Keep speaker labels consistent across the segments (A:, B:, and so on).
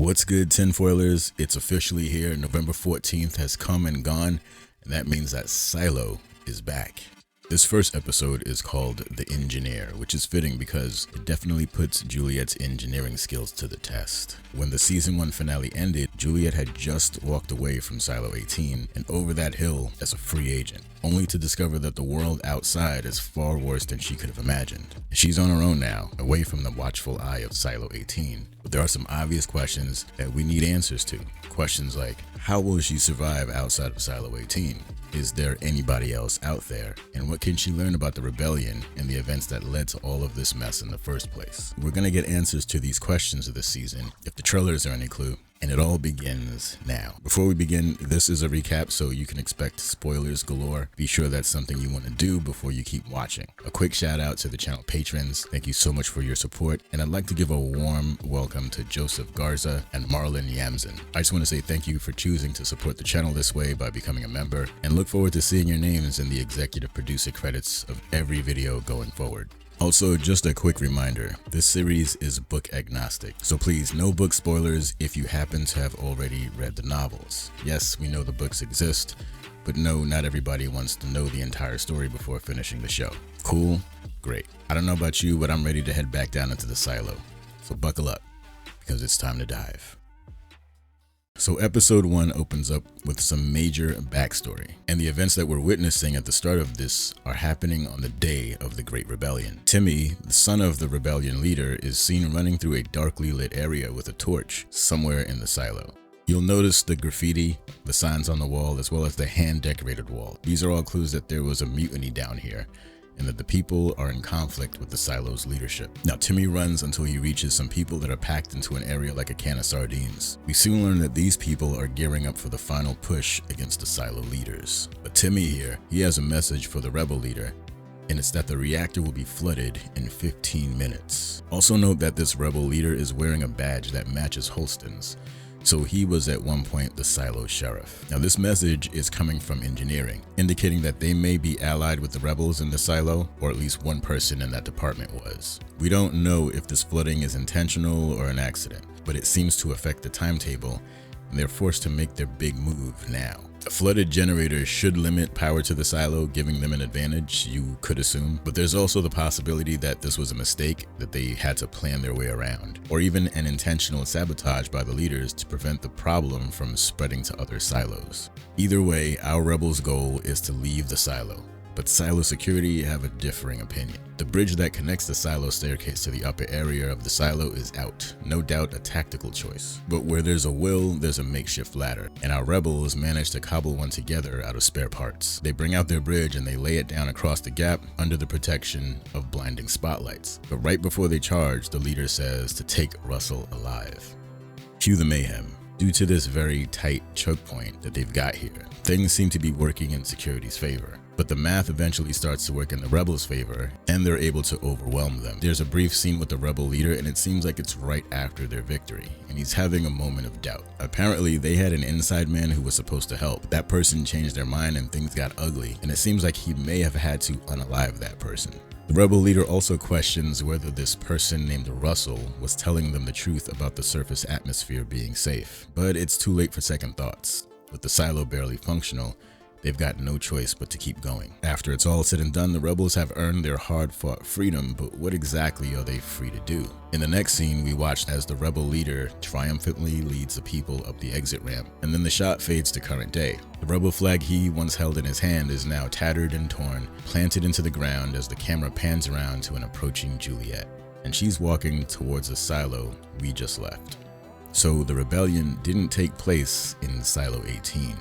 A: What's good, tinfoilers? It's officially here. November 14th has come and gone, and that means that Silo is back. This first episode is called The Engineer, which is fitting because it definitely puts Juliet's engineering skills to the test. When the season 1 finale ended, Juliet had just walked away from Silo 18 and over that hill as a free agent, only to discover that the world outside is far worse than she could have imagined. She's on her own now, away from the watchful eye of Silo 18. But there are some obvious questions that we need answers to. Questions like, how will she survive outside of Silo 18? Is there anybody else out there? And what can she learn about the rebellion and the events that led to all of this mess in the first place? We're gonna get answers to these questions of this season, if the trailers are any clue. And it all begins now. Before we begin, this is a recap, so you can expect spoilers galore. Be sure that's something you want to do before you keep watching. A quick shout out to the channel patrons. Thank you so much for your support. And I'd like to give a warm welcome to Joseph Garza and Marlon Yamzin. I just want to say thank you for choosing to support the channel this way by becoming a member, and look forward to seeing your names in the executive producer credits of every video going forward. Also, just a quick reminder, this series is book agnostic, so please no book spoilers if you happen to have already read the novels. Yes, we know the books exist, but no, not everybody wants to know the entire story before finishing the show. Cool? Great. I don't know about you, but I'm ready to head back down into the silo. So buckle up, because it's time to dive. So episode 1 opens up with some major backstory, and the events that we're witnessing at the start of this are happening on the day of the Great Rebellion. Timmy, the son of the rebellion leader, is seen running through a darkly lit area with a torch somewhere in the silo. You'll notice the graffiti, the signs on the wall, as well as the hand-decorated wall. These are all clues that there was a mutiny down here, and that the people are in conflict with the silo's leadership. Now, Timmy runs until he reaches some people that are packed into an area like a can of sardines. We soon learn that these people are gearing up for the final push against the silo leaders. But Timmy here, he has a message for the rebel leader, and it's that the reactor will be flooded in 15 minutes. Also note that this rebel leader is wearing a badge that matches Holston's, so he was at one point the silo sheriff. Now this message is coming from engineering, indicating that they may be allied with the rebels in the silo, or at least one person in that department was. We don't know if this flooding is intentional or an accident, but it seems to affect the timetable, and they're forced to make their big move now. A flooded generator should limit power to the silo, giving them an advantage, you could assume. But there's also the possibility that this was a mistake that they had to plan their way around, or even an intentional sabotage by the leaders to prevent the problem from spreading to other silos. Either way, our rebels' goal is to leave the silo. But silo security have a differing opinion. The bridge that connects the silo staircase to the upper area of the silo is out, no doubt a tactical choice. But where there's a will, there's a makeshift ladder, and our rebels manage to cobble one together out of spare parts. They bring out their bridge and they lay it down across the gap under the protection of blinding spotlights. But right before they charge, the leader says to take Russell alive. Cue the mayhem. Due to this very tight choke point that they've got here, things seem to be working in security's favor. But the math eventually starts to work in the rebels' favor, and they're able to overwhelm them. There's a brief scene with the rebel leader, and it seems like it's right after their victory, and he's having a moment of doubt. Apparently, they had an inside man who was supposed to help. That person changed their mind and things got ugly, and it seems like he may have had to unalive that person. The rebel leader also questions whether this person named Russell was telling them the truth about the surface atmosphere being safe, but it's too late for second thoughts. With the silo barely functional, they've got no choice but to keep going. After it's all said and done, the rebels have earned their hard-fought freedom, but what exactly are they free to do? In the next scene, we watch as the rebel leader triumphantly leads the people up the exit ramp, and then the shot fades to current day. The rebel flag he once held in his hand is now tattered and torn, planted into the ground as the camera pans around to an approaching Juliet, and she's walking towards the silo we just left. So the rebellion didn't take place in Silo 18.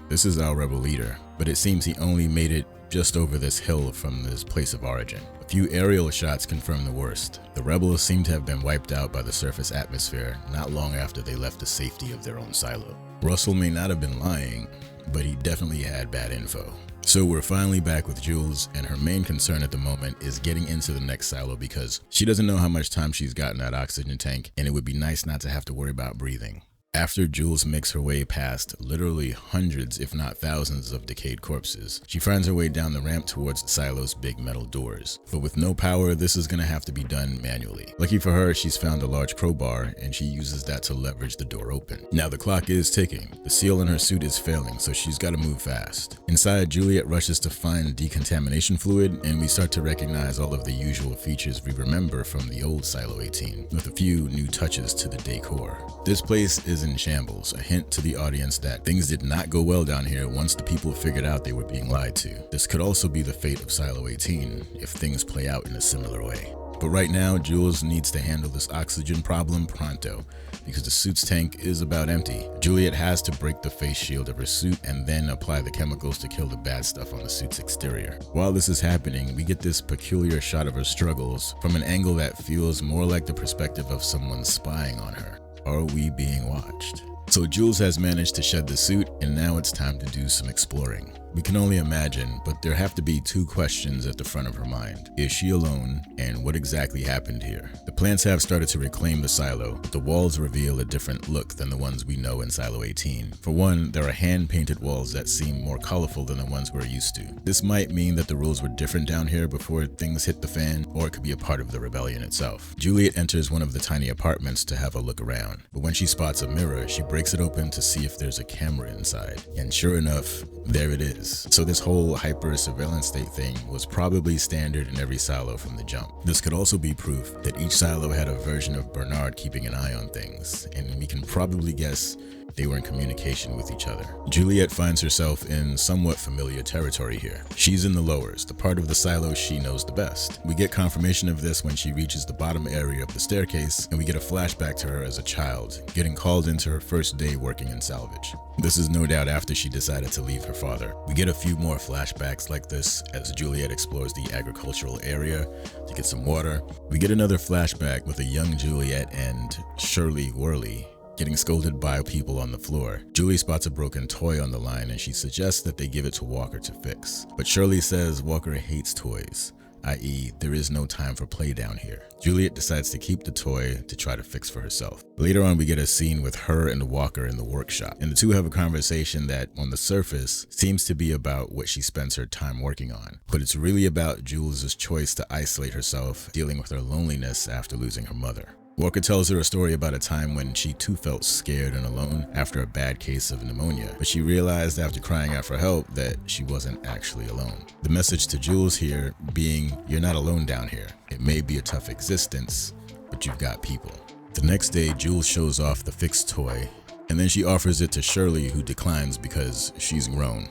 A: This is our rebel leader, but it seems he only made it just over this hill from his place of origin. A few aerial shots confirm the worst. The rebels seem to have been wiped out by the surface atmosphere not long after they left the safety of their own silo. Russell may not have been lying, but he definitely had bad info. So we're finally back with Jules, and her main concern at the moment is getting into the next silo because she doesn't know how much time she's got in that oxygen tank, and it would be nice not to have to worry about breathing. After Jules makes her way past literally hundreds if not thousands of decayed corpses, she finds her way down the ramp towards the silo's big metal doors. But with no power, this is going to have to be done manually. Lucky for her, she's found a large crowbar and she uses that to leverage the door open. Now the clock is ticking. The seal in her suit is failing, so she's got to move fast. Inside, Juliet rushes to find decontamination fluid, and we start to recognize all of the usual features we remember from the old Silo 18, with a few new touches to the decor. This place is in shambles, a hint to the audience that things did not go well down here once the people figured out they were being lied to. This could also be the fate of Silo 18 if things play out in a similar way. But right now, Jules needs to handle this oxygen problem pronto, because the suit's tank is about empty. Juliet has to break the face shield of her suit and then apply the chemicals to kill the bad stuff on the suit's exterior. While this is happening, we get this peculiar shot of her struggles from an angle that feels more like the perspective of someone spying on her. Are we being watched? So Jules has managed to shed the suit, and now it's time to do some exploring. We can only imagine, but there have to be two questions at the front of her mind. Is she alone, and what exactly happened here? The plants have started to reclaim the silo, but the walls reveal a different look than the ones we know in Silo 18. For one, there are hand-painted walls that seem more colorful than the ones we're used to. This might mean that the rules were different down here before things hit the fan, or it could be a part of the rebellion itself. Juliet enters one of the tiny apartments to have a look around, but when she spots a mirror, she breaks it open to see if there's a camera inside, and sure enough, there it is. So this whole hyper surveillance state thing was probably standard in every silo from the jump. This could also be proof that each silo had a version of Bernard keeping an eye on things, and we can probably guess they were in communication with each other. Juliet finds herself in somewhat familiar territory here. She's in the lowers, the part of the silo she knows the best. We get confirmation of this when she reaches the bottom area of the staircase, and we get a flashback to her as a child, getting called into her first day working in salvage. This is no doubt after she decided to leave her father. We get a few more flashbacks like this as Juliet explores the agricultural area to get some water. We get another flashback with a young Juliet and Shirley Worley getting scolded by people on the floor. Julie spots a broken toy on the line and she suggests that they give it to Walker to fix. But Shirley says Walker hates toys, i.e. there is no time for play down here. Juliet decides to keep the toy to try to fix for herself. Later on, we get a scene with her and Walker in the workshop, and the two have a conversation that, on the surface, seems to be about what she spends her time working on. But it's really about Jules' choice to isolate herself, dealing with her loneliness after losing her mother. Walker tells her a story about a time when she too felt scared and alone after a bad case of pneumonia, but she realized after crying out for help that she wasn't actually alone. The message to Jules here being, you're not alone down here. It may be a tough existence, but you've got people. The next day, Jules shows off the fixed toy, and then she offers it to Shirley, who declines because she's grown.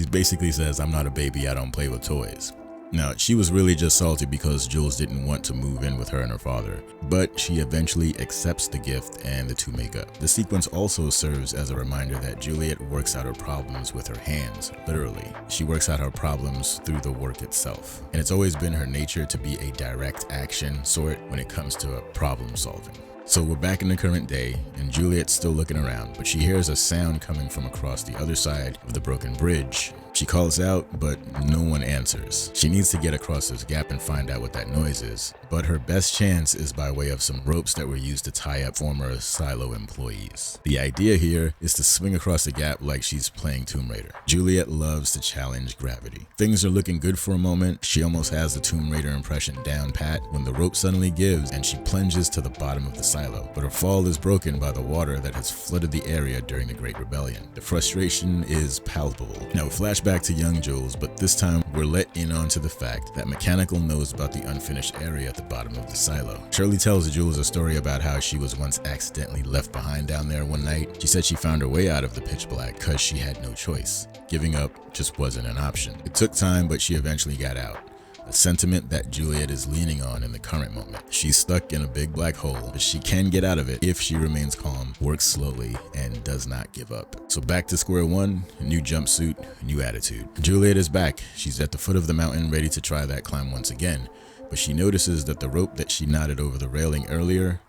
A: She basically says, I'm not a baby, I don't play with toys. Now, she was really just salty because Jules didn't want to move in with her and her father, but she eventually accepts the gift and the two make up. The sequence also serves as a reminder that Juliet works out her problems with her hands, literally. She works out her problems through the work itself, and it's always been her nature to be a direct action sort when it comes to problem solving. So we're back in the current day, and Juliet's still looking around, but she hears a sound coming from across the other side of the broken bridge. She calls out, but no one answers. She needs to get across this gap and find out what that noise is, but her best chance is by way of some ropes that were used to tie up former silo employees. The idea here is to swing across the gap like she's playing Tomb Raider. Juliet loves to challenge gravity. Things are looking good for a moment. She almost has the Tomb Raider impression down pat when the rope suddenly gives and she plunges to the bottom of the silo, but her fall is broken by the water that has flooded the area during the Great Rebellion. The frustration is palpable. Now, flashback to young Jules, but this time we're let in onto the fact that Mechanical knows about the unfinished area at the bottom of the silo. Shirley tells Jules a story about how she was once accidentally left behind down there one night. She said she found her way out of the pitch black because she had no choice. Giving up just wasn't an option. It took time, but she eventually got out. A sentiment that Juliet is leaning on in the current moment. She's stuck in a big black hole, but she can get out of it if she remains calm, works slowly, and does not give up. So back to square one, a new jumpsuit, a new attitude. Juliet is back. She's at the foot of the mountain ready to try that climb once again, but she notices that the rope that she knotted over the railing earlier,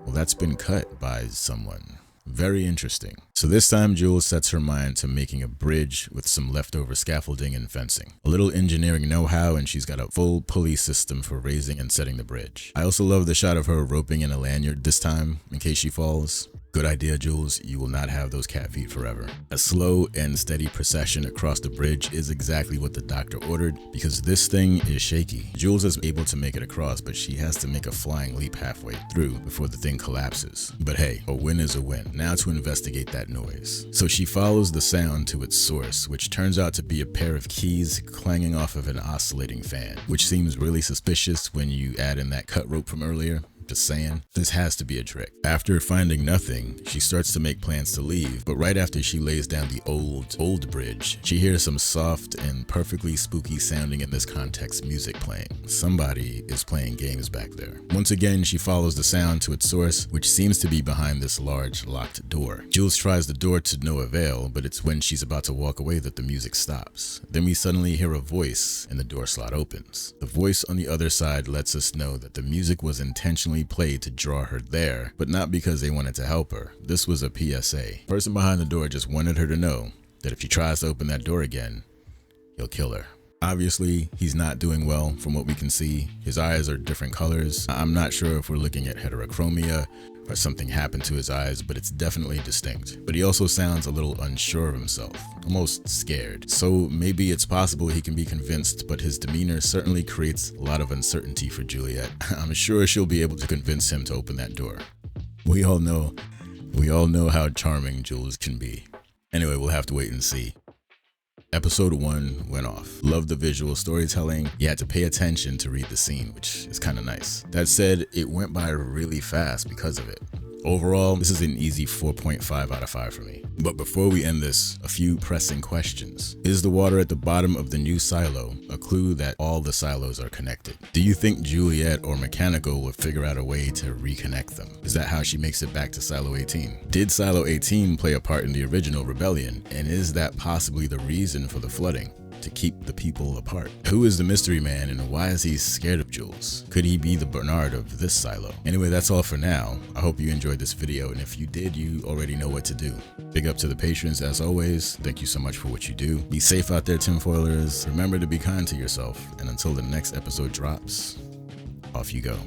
A: well, that's been cut by someone. Very interesting. So this time Jules sets her mind to making a bridge with some leftover scaffolding and fencing. A little engineering know-how, and she's got a full pulley system for raising and setting the bridge. I also love the shot of her roping in a lanyard this time in case she falls. Good idea, Jules. You will not have those cat feet forever. A slow and steady procession across the bridge is exactly what the doctor ordered, because this thing is shaky. Jules is able to make it across, but she has to make a flying leap halfway through before the thing collapses. But hey, a win is a win. Now to investigate that noise. So she follows the sound to its source, which turns out to be a pair of keys clanging off of an oscillating fan, which seems really suspicious when you add in that cut rope from earlier. Just saying, this has to be a trick. After finding nothing, she starts to make plans to leave, but right after she lays down the old bridge, she hears some soft and perfectly spooky sounding in this context music playing. Somebody is playing games back there. Once again, she follows the sound to its source, which seems to be behind this large locked door. Jules tries the door to no avail, but it's when she's about to walk away that the music stops. Then we suddenly hear a voice and the door slot opens. The voice on the other side lets us know that the music was intentionally played to draw her there, but not because they wanted to help her. This was a PSA. The person behind the door just wanted her to know that if she tries to open that door again, he'll kill her. Obviously, he's not doing well from what we can see. His eyes are different colors. I'm not sure if we're looking at heterochromia or something happened to his eyes, but it's definitely distinct. But he also sounds a little unsure of himself, almost scared. So maybe it's possible he can be convinced, but his demeanor certainly creates a lot of uncertainty for Juliet. I'm sure she'll be able to convince him to open that door. We all know how charming Jules can be. Anyway, we'll have to wait and see. Episode 1 went off. Loved the visual storytelling. You had to pay attention to read the scene, which is kind of nice. That said, it went by really fast because of it. Overall, this is an easy 4.5 out of 5 for me. But before we end this, a few pressing questions. Is the water at the bottom of the new silo a clue that all the silos are connected? Do you think Juliet or Mechanical will figure out a way to reconnect them? Is that how she makes it back to Silo 18? Did Silo 18 play a part in the original rebellion? And is that possibly the reason for the flooding? To keep the people apart? Who is the mystery man and why is he scared of Jules? Could he be the Bernard of this silo? Anyway, that's all for now. I hope you enjoyed this video, and if you did, you already know what to do. Big up to the patrons as always. Thank you so much for what you do. Be safe out there, tinfoilers. Remember to be kind to yourself, and until the next episode drops, off you go.